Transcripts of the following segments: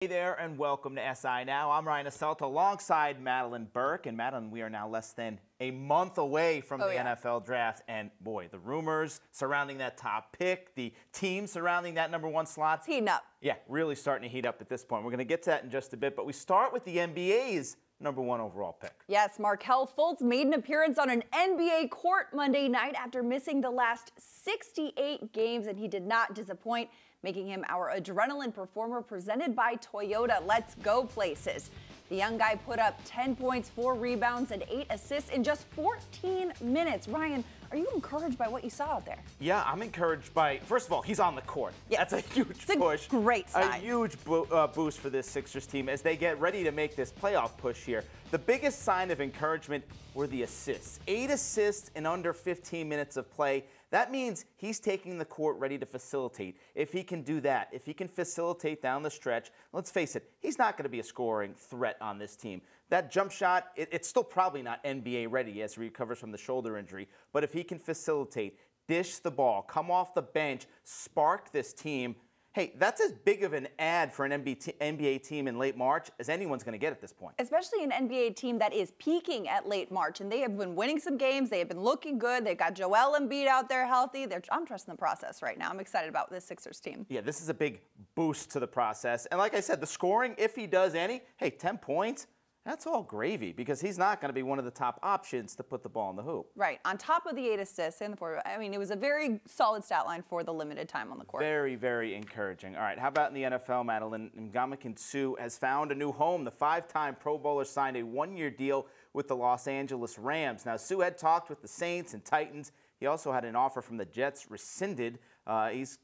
Hey there and welcome to SI Now. I'm Ryan Asselta alongside Madeline Burke. And Madeline, we are now less than a month away from the NFL draft. And boy, the rumors surrounding that top pick, the team surrounding that #1 slot. It's heating up. Yeah, really starting to heat up at this point. We're going to get to that in just a bit. But we start with the NBA's #1 overall pick. Yes, Markelle Fultz made an appearance on an NBA court Monday night after missing the last 68 games, and he did not disappoint, making him our adrenaline performer presented by Toyota. Let's go places. The young guy put up 10 points, 4 rebounds, and 8 assists in just 14 minutes. Ryan, are you encouraged by what you saw out there? Yeah, I'm encouraged by, first of all, he's on the court. Yes. That's a huge push. Great sign. A huge boost for this Sixers team as they get ready to make this playoff push here. The biggest sign of encouragement were the assists. 8 assists in under 15 minutes of play. That means he's taking the court ready to facilitate. If he can do that, if he can facilitate down the stretch, let's face it, he's not going to be a scoring threat on this team. That jump shot, it's still probably not NBA ready as he recovers from the shoulder injury. But if he can facilitate, dish the ball, come off the bench, spark this team, hey, that's as big of an ad for an NBA team in late March as anyone's going to get at this point. Especially an NBA team that is peaking at late March, and they have been winning some games. They have been looking good. They've got Joel Embiid out there healthy. I'm trusting the process right now. I'm excited about this Sixers team. Yeah, this is a big boost to the process. And like I said, the scoring, if he does any, hey, 10 points, that's all gravy because he's not going to be one of the top options to put the ball in the hoop. Right. On top of the 8 assists and the 4, I mean, it was a very solid stat line for the limited time on the court. Very, very encouraging. All right, how about in the NFL, Madeline? Ndamukong Suh has found a new home. The 5-time Pro Bowler signed a 1-year deal with the Los Angeles Rams. Now, Suh had talked with the Saints and Titans. He also had an offer from the Jets rescinded.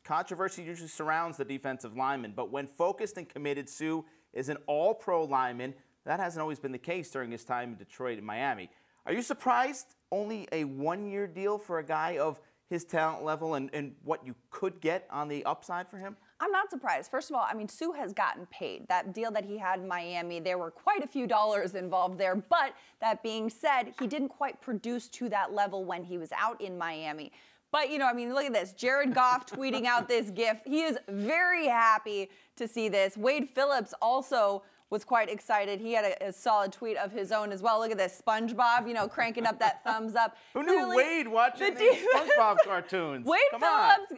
Controversy usually surrounds the defensive lineman, but when focused and committed, Suh is an all-pro lineman. That hasn't always been the case during his time in Detroit and Miami. Are you surprised only a 1-year deal for a guy of his talent level and what you could get on the upside for him? I'm not surprised. First of all, I mean, Suh has gotten paid. That deal that he had in Miami, there were quite a few dollars involved there. But that being said, he didn't quite produce to that level when he was out in Miami. But, you know, I mean, look at this. Jared Goff tweeting out this GIF. He is very happy to see this. Wade Phillips also was quite excited. He had a solid tweet of his own as well. Look at this, SpongeBob, you know, cranking up that thumbs up. Who knew Wade watching these SpongeBob cartoons? Wade Phillips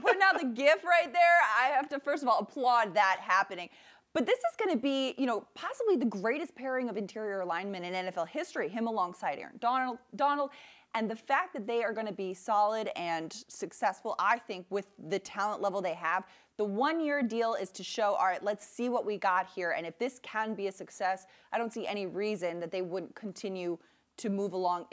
putting out the GIF right there. I have to, first of all, applaud that happening. But this is going to be, you know, possibly the greatest pairing of interior linemen in NFL history, him alongside Aaron Donald. And the fact that they are going to be solid and successful, I think, with the talent level they have. The 1-year deal is to show, all right, let's see what we got here. And if this can be a success, I don't see any reason that they wouldn't continue to move along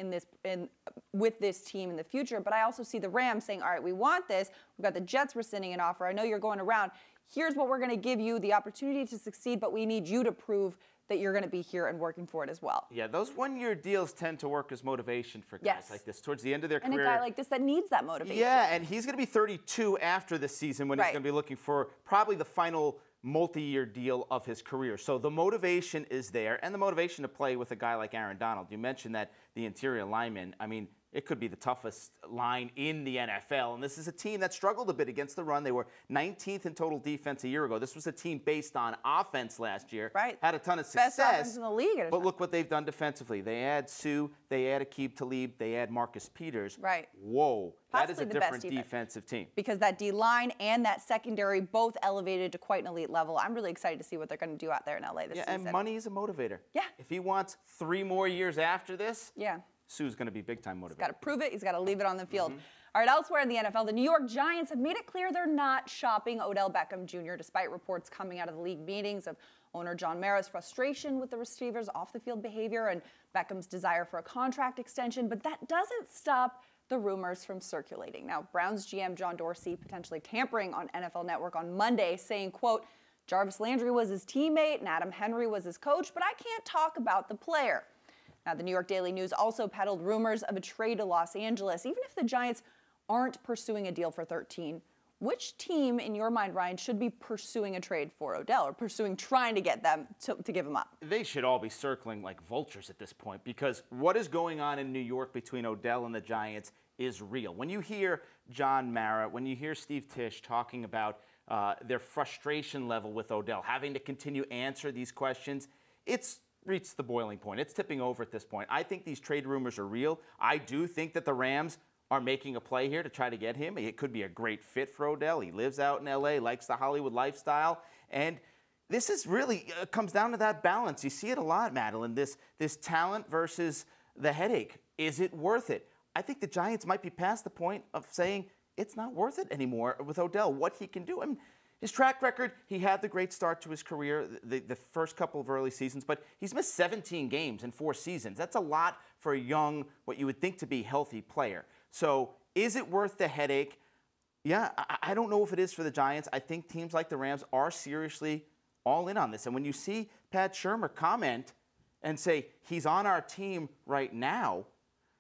with this team in the future. But I also see the Rams saying, all right, we want this. We've got the Jets rescinding an offer. I know you're going around. Here's what we're going to give you, the opportunity to succeed, but we need you to prove that you're going to be here and working for it as well. Yeah, those 1-year deals tend to work as motivation for guys like this towards the end of their career. And a guy like this that needs that motivation. Yeah, and he's going to be 32 after this season when he's going to be looking for probably the final multi-year deal of his career. So the motivation is there, and the motivation to play with a guy like Aaron Donald. You mentioned that the interior lineman, I mean, it could be the toughest line in the NFL. And this is a team that struggled a bit against the run. They were 19th in total defense a year ago. This was a team based on offense last year. Right. Had a ton of success. Best offense in the league. But look what they've done defensively. They add Suh, they add Aqib Talib, they add Marcus Peters. Right. Whoa. That is a Possibly different defensive team. Because that D-line and that secondary both elevated to quite an elite level. I'm really excited to see what they're going to do out there in LA this season. And money is a motivator. Yeah. If he wants 3 more years after this, yeah, Suh's going to be big-time motivator. He's got to prove it. He's got to leave it on the field. All right, elsewhere in the NFL, the New York Giants have made it clear they're not shopping Odell Beckham Jr., despite reports coming out of the league meetings of owner John Mara's frustration with the receiver's off-the-field behavior and Beckham's desire for a contract extension. But that doesn't stop the rumors from circulating. Now, Browns GM John Dorsey potentially tampering on NFL Network on Monday, saying, quote, Jarvis Landry was his teammate and Adam Henry was his coach, but I can't talk about the player. Now, the New York Daily News also peddled rumors of a trade to Los Angeles. Even if the Giants aren't pursuing a deal for 13, which team, in your mind, Ryan, should be pursuing a trade for Odell or trying to get them to give him up? They should all be circling like vultures at this point because what is going on in New York between Odell and the Giants is real. When you hear John Mara, when you hear Steve Tisch talking about their frustration level with Odell, having to continue answer these questions, it's reached the boiling point. It's tipping over at this point. I think these trade rumors are real. I do think that the Rams are making a play here to try to get him. It could be a great fit for Odell. He lives out in L.A., likes the Hollywood lifestyle, and this is really comes down to that balance. You see it a lot, Madeline, this talent versus the headache. Is it worth it? I think the Giants might be past the point of saying it's not worth it anymore with Odell, what he can do. I mean, his track record, he had the great start to his career, the first couple of early seasons, but he's missed 17 games in 4 seasons. That's a lot for a young, what you would think to be healthy player. So is it worth the headache? Yeah, I don't know if it is for the Giants. I think teams like the Rams are seriously all in on this. And when you see Pat Shurmur comment and say, he's on our team right now,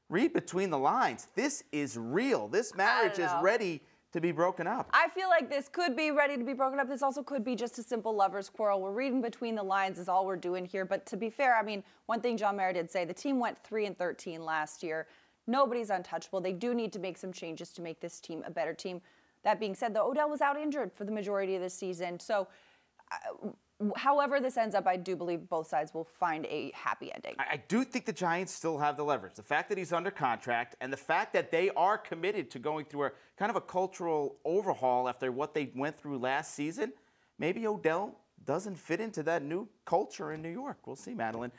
read between the lines. This is real. This marriage is ready to be broken up. I feel like this could be ready to be broken up. This also could be just a simple lover's quarrel. We're reading between the lines is all we're doing here. But to be fair, I mean, one thing John Mara did say, the team went 3-13 last year. Nobody's untouchable. They do need to make some changes to make this team a better team. That being said, though, Odell was out injured for the majority of this season. So however this ends up, I do believe both sides will find a happy ending. I do think the Giants still have the leverage. The fact that he's under contract and the fact that they are committed to going through a kind of a cultural overhaul after what they went through last season, maybe Odell doesn't fit into that new culture in New York. We'll see, Madeline.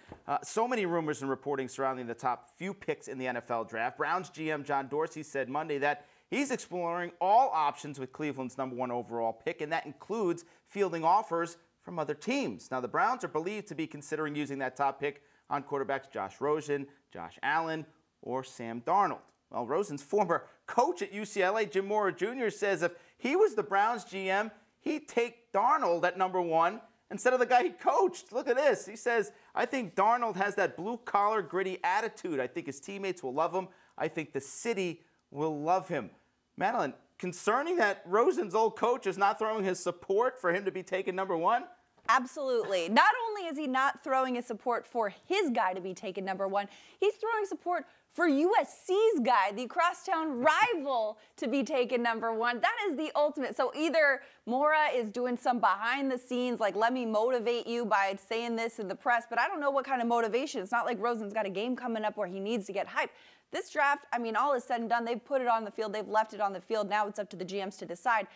So many rumors and reporting surrounding the top few picks in the NFL draft. Browns GM John Dorsey said Monday that he's exploring all options with Cleveland's #1 overall pick, and that includes fielding offers from other teams. Now, the Browns are believed to be considering using that top pick on quarterbacks Josh Rosen, Josh Allen, or Sam Darnold. Well, Rosen's former coach at UCLA, Jim Mora Jr., says if he was the Browns GM, he'd take Darnold at #1 instead of the guy he coached. Look at this. He says, I think Darnold has that blue-collar, gritty attitude. I think his teammates will love him. I think the city will love him. Madeline, concerning that Rosen's old coach is not throwing his support for him to be taken #1? Absolutely. Not only is he not throwing his support for his guy to be taken #1, he's throwing support for USC's guy, the crosstown rival, to be taken #1. That is the ultimate. So either Mora is doing some behind the scenes, like, let me motivate you by saying this in the press, but I don't know what kind of motivation. It's not like Rosen's got a game coming up where he needs to get hyped. This draft, I mean, all is said and done. They've put it on the field. They've left it on the field. Now it's up to the GMs to decide.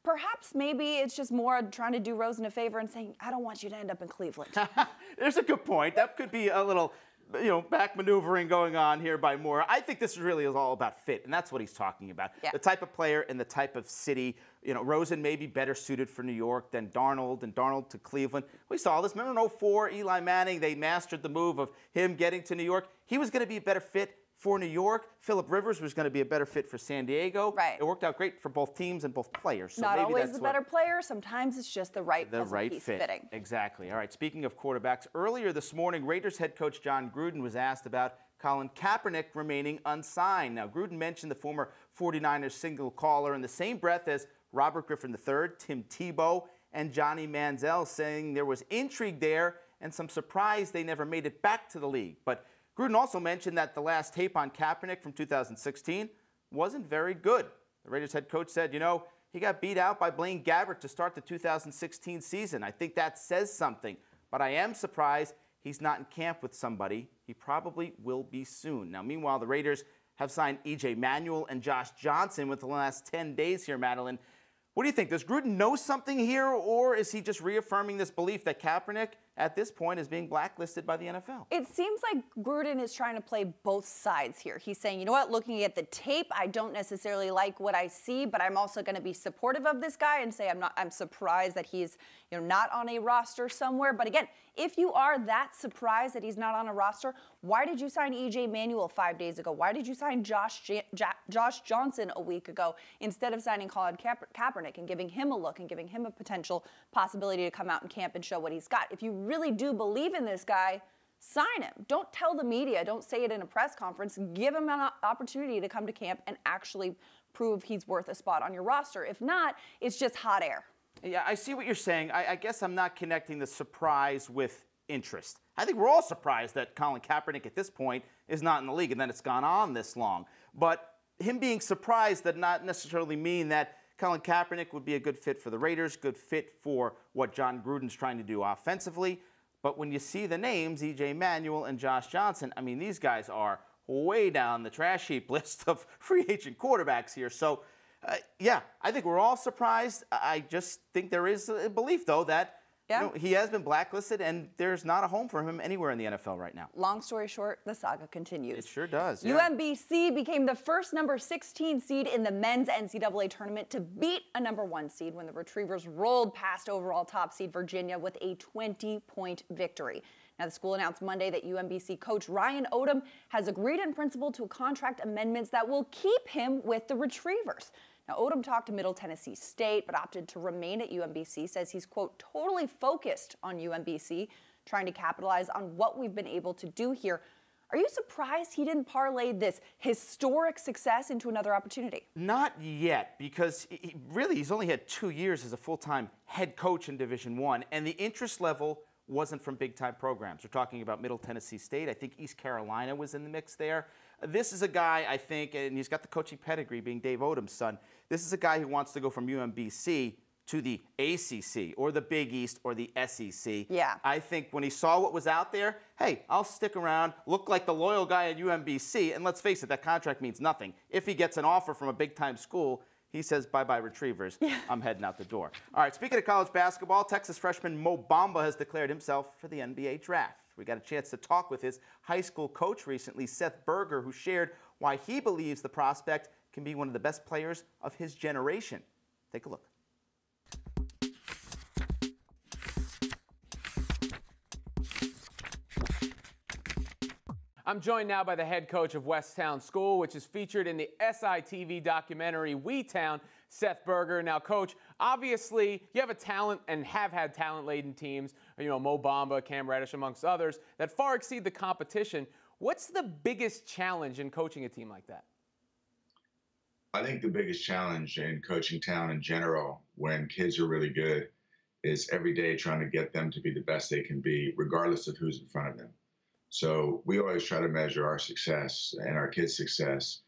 Perhaps maybe it's just more trying to do Rosen a favor and saying, I don't want you to end up in Cleveland. There's a good point. That could be a little, back maneuvering going on here by Moore. I think this really is all about fit, and that's what he's talking about. Yeah. The type of player and the type of city. Rosen may be better suited for New York than Darnold, and Darnold to Cleveland. We saw this. Remember in 2004, Eli Manning, they mastered the move of him getting to New York. He was going to be a better fit for New York. Phillip Rivers was going to be a better fit for San Diego. Right. It worked out great for both teams and both players. So Not maybe always that's the better player. Sometimes it's just the right fit. fitting. Exactly. All right, speaking of quarterbacks, earlier this morning, Raiders head coach Jon Gruden was asked about Colin Kaepernick remaining unsigned. Now, Gruden mentioned the former 49ers single caller in the same breath as Robert Griffin III, Tim Tebow, and Johnny Manziel, saying there was intrigue there and some surprise they never made it back to the league. But Gruden also mentioned that the last tape on Kaepernick from 2016 wasn't very good. The Raiders head coach said, he got beat out by Blaine Gabbert to start the 2016 season. I think that says something, but I am surprised he's not in camp with somebody. He probably will be soon. Now, meanwhile, the Raiders have signed E.J. Manuel and Josh Johnson within the last 10 days here, Madeline. What do you think? Does Gruden know something here, or is he just reaffirming this belief that Kaepernick, at this point, is being blacklisted by the NFL? It seems like Gruden is trying to play both sides here. He's saying, you know what, looking at the tape, I don't necessarily like what I see, but I'm also going to be supportive of this guy and say I'm surprised that he's not on a roster somewhere. But again, if you are that surprised that he's not on a roster, why did you sign E.J. Manuel 5 days ago? Why did you sign Josh Johnson a week ago instead of signing Colin Kaepernick and giving him a look and giving him a potential possibility to come out in camp and show what he's got? If you really do believe in this guy, sign him. Don't tell the media. Don't say it in a press conference. Give him an opportunity to come to camp and actually prove he's worth a spot on your roster. If not, it's just hot air. Yeah, I see what you're saying. I guess I'm not connecting the surprise with interest. I think we're all surprised that Colin Kaepernick at this point is not in the league and that it's gone on this long. But him being surprised does not necessarily mean that Colin Kaepernick would be a good fit for the Raiders, good fit for what John Gruden's trying to do offensively. But when you see the names, E.J. Manuel and Josh Johnson, I mean, these guys are way down the trash heap list of free agent quarterbacks here. So, yeah, I think we're all surprised. I just think there is a belief, though, that he has been blacklisted, and there's not a home for him anywhere in the NFL right now. Long story short, the saga continues. It sure does. Yeah. UMBC became the first number 16 seed in the men's NCAA tournament to beat a number 1 seed when the Retrievers rolled past overall top seed Virginia with a 20-point victory. Now, the school announced Monday that UMBC coach Ryan Odom has agreed in principle to contract amendments that will keep him with the Retrievers. Now, Odom talked to Middle Tennessee State, but opted to remain at UMBC, says he's, quote, totally focused on UMBC, trying to capitalize on what we've been able to do here. Are you surprised he didn't parlay this historic success into another opportunity? Not yet, because he's only had 2 years as a full-time head coach in Division I, and the interest level wasn't from big-time programs. We're talking about Middle Tennessee State. I think East Carolina was in the mix there. This is a guy, I think, and he's got the coaching pedigree, being Dave Odom's son. This is a guy who wants to go from UMBC to the ACC or the Big East or the SEC. Yeah. I think when he saw what was out there, hey, I'll stick around, look like the loyal guy at UMBC, and let's face it, that contract means nothing. If he gets an offer from a big-time school, he says, bye-bye, Retrievers. Yeah. I'm heading out the door. All right, speaking of college basketball, Texas freshman Mo Bamba has declared himself for the NBA draft. We got a chance to talk with his high school coach recently, Seth Berger, who shared why he believes the prospect can be one of the best players of his generation. Take a look. I'm joined now by the head coach of Westtown School, which is featured in the SITV documentary We Town, Seth Berger. Now, Coach, obviously you have a talent and have had talent-laden teams, Mo Bamba, Cam Reddish, amongst others, that far exceed the competition. What's the biggest challenge in coaching a team like that? I think the biggest challenge in coaching talent in general, when kids are really good, is every day trying to get them to be the best they can be, regardless of who's in front of them. So we always try to measure our success and our kids' success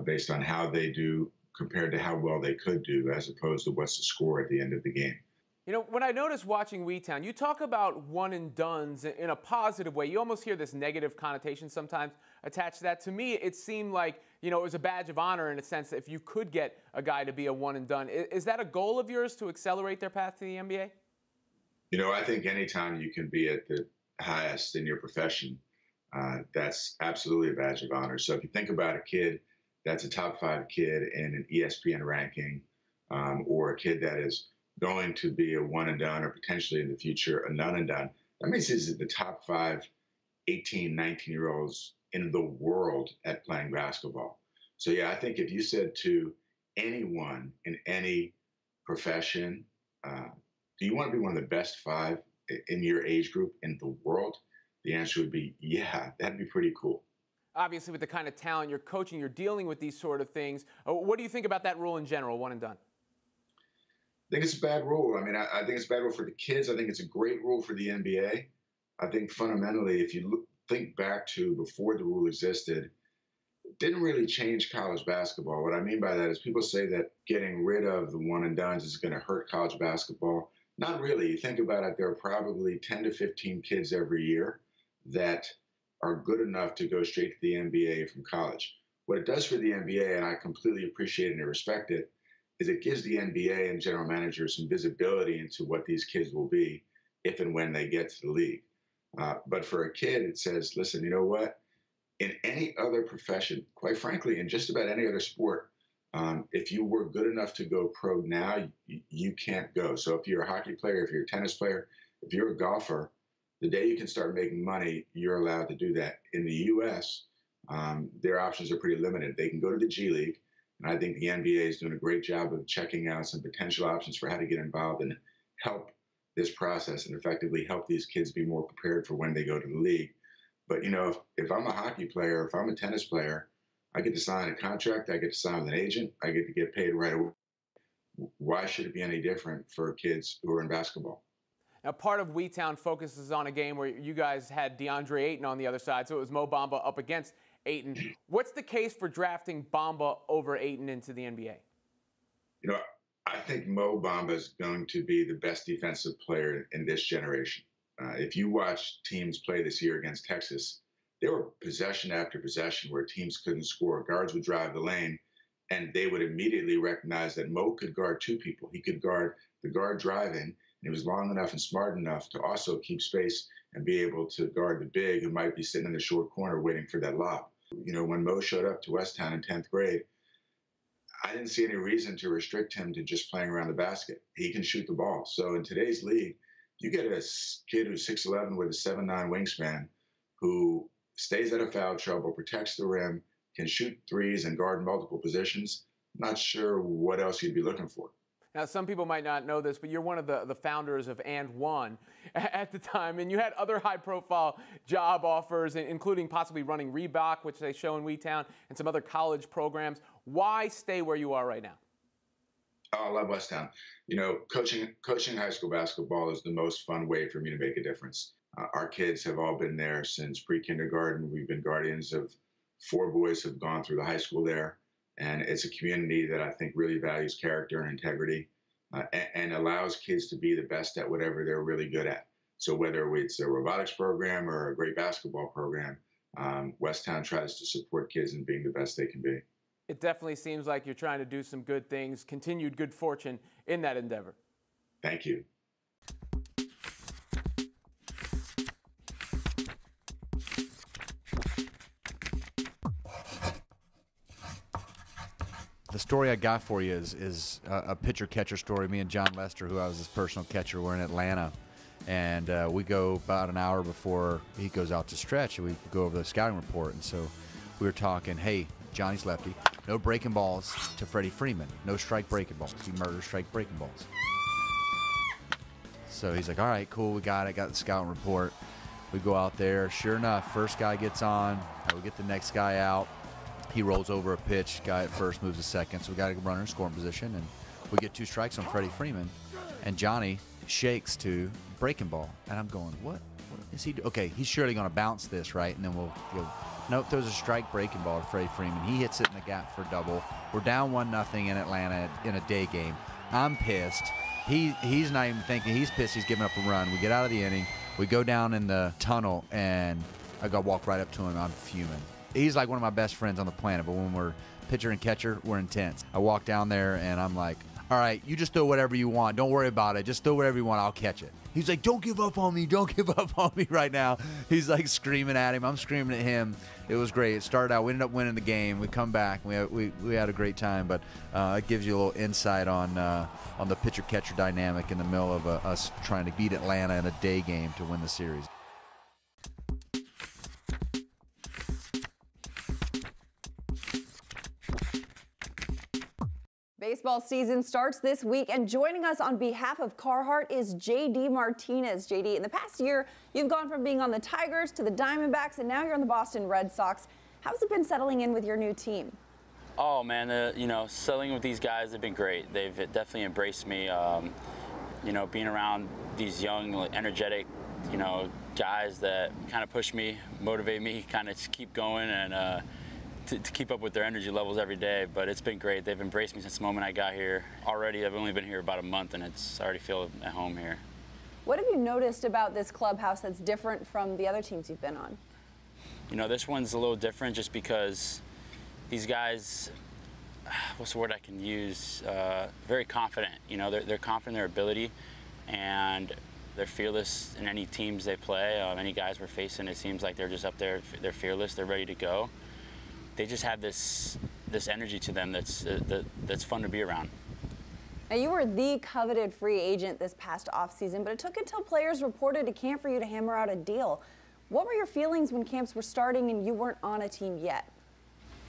based on how they do compared to how well they could do, as opposed to what's the score at the end of the game. When I notice watching WeTown, you talk about one and dones in a positive way. You almost hear this negative connotation sometimes attached to that. To me, it seemed like, it was a badge of honor in a sense that if you could get a guy to be a one and done. Is that a goal of yours to accelerate their path to the NBA? I think anytime you can be at the highest in your profession, that's absolutely a badge of honor. So if you think about a kid that's a top 5 kid in an ESPN ranking, or a kid that is going to be a one and done or potentially in the future a none and done, that means he's the top 5 18, 19-year-olds in the world at playing basketball. So yeah, I think if you said to anyone in any profession, do you want to be one of the best 5 in your age group in the world? The answer would be, yeah, that'd be pretty cool. Obviously, with the kind of talent you're coaching, you're dealing with these sort of things. What do you think about that rule in general, one and done? I think it's a bad rule. I mean, I think it's a bad rule for the kids. I think it's a great rule for the NBA. I think fundamentally, if you think back to before the rule existed, it didn't really change college basketball. What I mean by that is people say that getting rid of the one and dones is going to hurt college basketball. Not really. You think about it, there are probably 10 to 15 kids every year that are good enough to go straight to the NBA from college. What it does for the NBA, and I completely appreciate it and respect it, is it gives the NBA and general managers some visibility into what these kids will be if and when they get to the league. But for a kid, it says, listen, you know what? In any other profession, quite frankly, in just about any other sport, if you were good enough to go pro now, you can't go. So if you're a hockey player, if you're a tennis player, if you're a golfer, the day you can start making money, you're allowed to do that. In the U.S., their options are pretty limited. They can go to the G League, and I think the NBA is doing a great job of checking out some potential options for how to get involved and help this process and effectively help these kids be more prepared for when they go to the league. But, if I'm a hockey player, if I'm a tennis player, I get to sign a contract, I get to sign with an agent, I get to get paid right away. Why should it be any different for kids who are in basketball? Now, part of WeTown focuses on a game where you guys had DeAndre Ayton on the other side, so it was Mo Bamba up against Ayton. What's the case for drafting Bamba over Ayton into the NBA? I think Mo Bamba is going to be the best defensive player in this generation. If you watch teams play this year against Texas, there were possession after possession where teams couldn't score. Guards would drive the lane, and they would immediately recognize that Mo could guard two people. He could guard the guard driving, and he was long enough and smart enough to also keep space and be able to guard the big who might be sitting in the short corner waiting for that lob. You know, when Mo showed up to Westtown in 10th grade, I didn't see any reason to restrict him to just playing around the basket. He can shoot the ball. So in today's league, you get a kid who's 6'11" with a 7'9" wingspan who stays out of foul trouble, protects the rim, can shoot threes and guard multiple positions. Not sure what else you'd be looking for. Now, some people might not know this, but you're one of the founders of And One at the time, and you had other high-profile job offers, including possibly running Reebok, which they show in Wheatown, and some other college programs. Why stay where you are right now? Oh, I love Westtown. You know, coaching high school basketball is the most fun way for me to make a difference. Our kids have all been there since pre-kindergarten. We've been guardians of 4 boys who have gone through the high school there. And it's a community that I think really values character and integrity and allows kids to be the best at whatever they're really good at. So whether it's a robotics program or a great basketball program, Westtown tries to support kids in being the best they can be. It definitely seems like you're trying to do some good things, continued good fortune in that endeavor. Thank you. The story I got for you is a pitcher-catcher story. Me and Jon Lester, who I was his personal catcher, were in Atlanta. And we go about an hour before he goes out to stretch, and we go over the scouting report. And so we were talking, hey, Johnny's lefty. No breaking balls to Freddie Freeman. No strike breaking balls. He murders strike breaking balls. So he's like, all right, cool, we got it. Got the scouting report. We go out there. Sure enough, first guy gets on. We get the next guy out. He rolls over a pitch. Guy at first moves to second. So we got to run in scoring position. And we get 2 strikes on Freddie Freeman. And Johnny shakes to breaking ball. And I'm going, what is he doing? Okay, he's surely going to bounce this, right? And then we'll go. Nope, there's a strike breaking ball to Freddie Freeman. He hits it in the gap for a double. We're down 1-0 in Atlanta in a day game. I'm pissed. He's not even thinking. He's pissed. He's giving up a run. We get out of the inning. We go down in the tunnel, and I got to walk right up to him. I'm fuming. He's like one of my best friends on the planet, but when we're pitcher and catcher, we're intense. I walk down there, and I'm like, all right, you just throw whatever you want. Don't worry about it. Just throw whatever you want. I'll catch it. He's like, don't give up on me. Don't give up on me right now. He's like screaming at him. I'm screaming at him. It was great. It started out, we ended up winning the game. We come back. We had a great time, but it gives you a little insight on the pitcher-catcher dynamic in the middle of us trying to beat Atlanta in a day game to win the series. Baseball season starts this week, and joining us on behalf of Carhartt is JD Martinez. JD, in the past year, you've gone from being on the Tigers to the Diamondbacks, and now you're on the Boston Red Sox. How's it been settling in with your new team? Oh man, settling with these guys have been great. They've definitely embraced me. Being around these young, energetic, guys that kind of push me, motivate me, kind of keep going and. To keep up with their energy levels every day, but it's been great. They've embraced me since the moment I got here. Already, I've only been here about a month, and I already feel at home here. What have you noticed about this clubhouse that's different from the other teams you've been on? This one's a little different just because these guys, what's the word I can use? Very confident. They're confident in their ability, and they're fearless in any teams they play. Any guys we're facing, it seems like they're just up there. They're fearless. They're ready to go. They just have this energy to them that's fun to be around. Now, you were the coveted free agent this past offseason, but it took until players reported to camp for you to hammer out a deal. What were your feelings when camps were starting and you weren't on a team yet?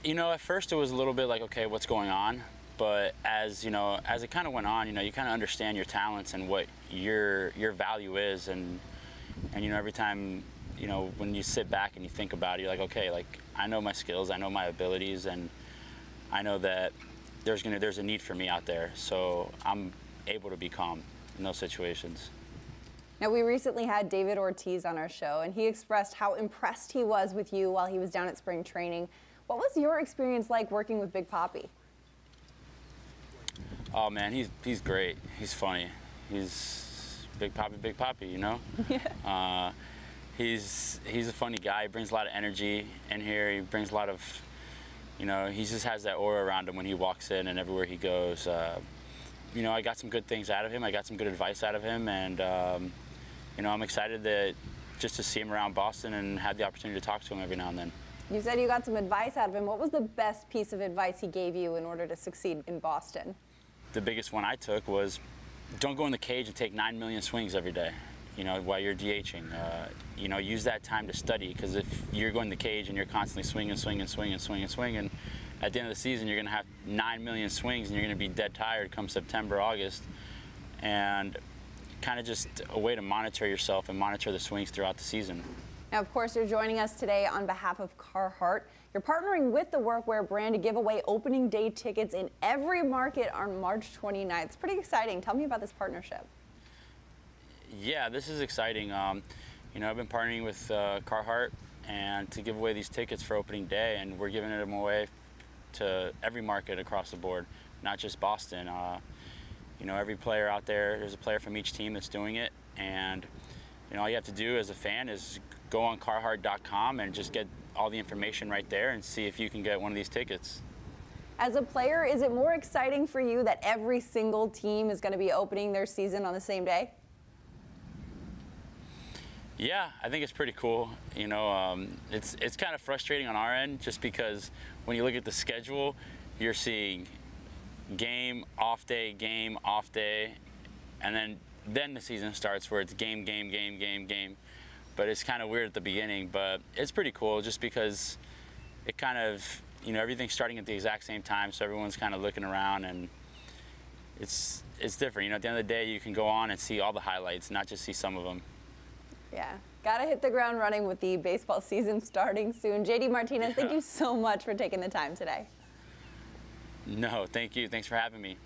At first it was a little bit like, okay, what's going on? But as it kind of went on, you kind of understand your talents and what your value is, and every time. When you sit back and you think about it, you're like, okay, I know my skills, I know my abilities, and I know that there's a need for me out there. So I'm able to be calm in those situations. Now, we recently had David Ortiz on our show, and he expressed how impressed he was with you while he was down at spring training. What was your experience like working with Big Papi? Oh man, he's great. He's funny. He's big poppy, you know. Yeah. He's a funny guy. He brings a lot of energy in here. He brings a lot of, you know, he just has that aura around him when he walks in and everywhere he goes. You know, I got some good things out of him. I got some good advice out of him, and you know, I'm excited just to see him around Boston and have the opportunity to talk to him every now and then. You said you got some advice out of him. What was the best piece of advice he gave you in order to succeed in Boston? The biggest one I took was, don't go in the cage and take 9 million swings every day, you know, while you're DHing. You know, use that time to study, because if you're going in the cage and you're constantly swinging, at the end of the season, you're going to have 9 million swings and you're going to be dead tired come September, August. And kind of just a way to monitor yourself and monitor the swings throughout the season. Now, of course, you're joining us today on behalf of Carhartt. You're partnering with the workwear brand to give away opening day tickets in every market on March 29th. It's pretty exciting. Tell me about this partnership. Yeah, this is exciting. You know, I've been partnering with Carhartt and to give away these tickets for opening day, and we're giving them away to every market across the board, not just Boston. You know, every player out there's a player from each team that's doing it, and you know, all you have to do as a fan is go on Carhartt.com and just get all the information right there and see if you can get one of these tickets. As a player, is it more exciting for you that every single team is going to be opening their season on the same day? Yeah, I think it's pretty cool. You know, it's kind of frustrating on our end just because when you look at the schedule, you're seeing game, off day, and then the season starts where it's game. But it's kind of weird at the beginning, but it's pretty cool just because it kind of, you know, everything's starting at the exact same time, so everyone's kind of looking around, and it's different. You know, at the end of the day, you can go on and see all the highlights, not just see some of them. Yeah, gotta hit the ground running with the baseball season starting soon. JD Martinez, thank you so much for taking the time today. No, thank you. Thanks for having me.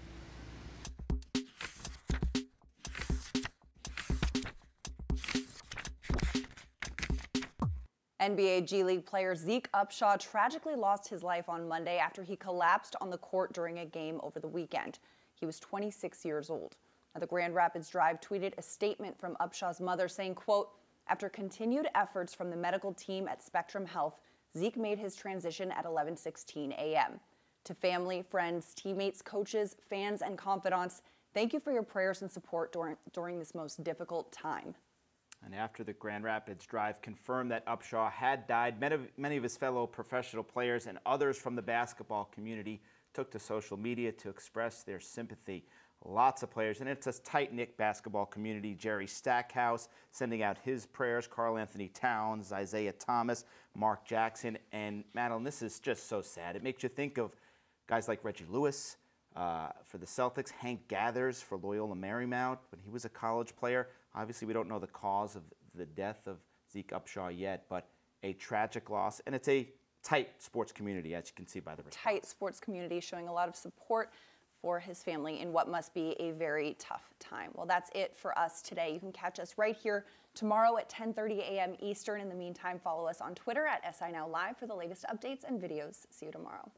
NBA G League player Zeke Upshaw tragically lost his life on Monday after he collapsed on the court during a game over the weekend. He was 26 years old. Now, the Grand Rapids Drive tweeted a statement from Upshaw's mother saying, quote, "After continued efforts from the medical team at Spectrum Health, Zeke made his transition at 11:16 a.m. To family, friends, teammates, coaches, fans, and confidants, thank you for your prayers and support during this most difficult time." And after the Grand Rapids Drive confirmed that Upshaw had died, many of his fellow professional players and others from the basketball community took to social media to express their sympathy. Lots of players, and it's a tight-knit basketball community. Jerry Stackhouse sending out his prayers, Karl Anthony Towns, Isaiah Thomas, Mark Jackson, and Madeline, this is just so sad. It makes you think of guys like Reggie Lewis for the Celtics, Hank Gathers for Loyola Marymount when he was a college player. Obviously, we don't know the cause of the death of Zeke Upshaw yet, but a tragic loss, and it's a tight sports community, as you can see by the response. Tight sports community showing a lot of support for his family in what must be a very tough time. Well, that's it for us today. You can catch us right here tomorrow at 10:30 a.m. Eastern. In the meantime, follow us on Twitter at SI Now Live for the latest updates and videos. See you tomorrow.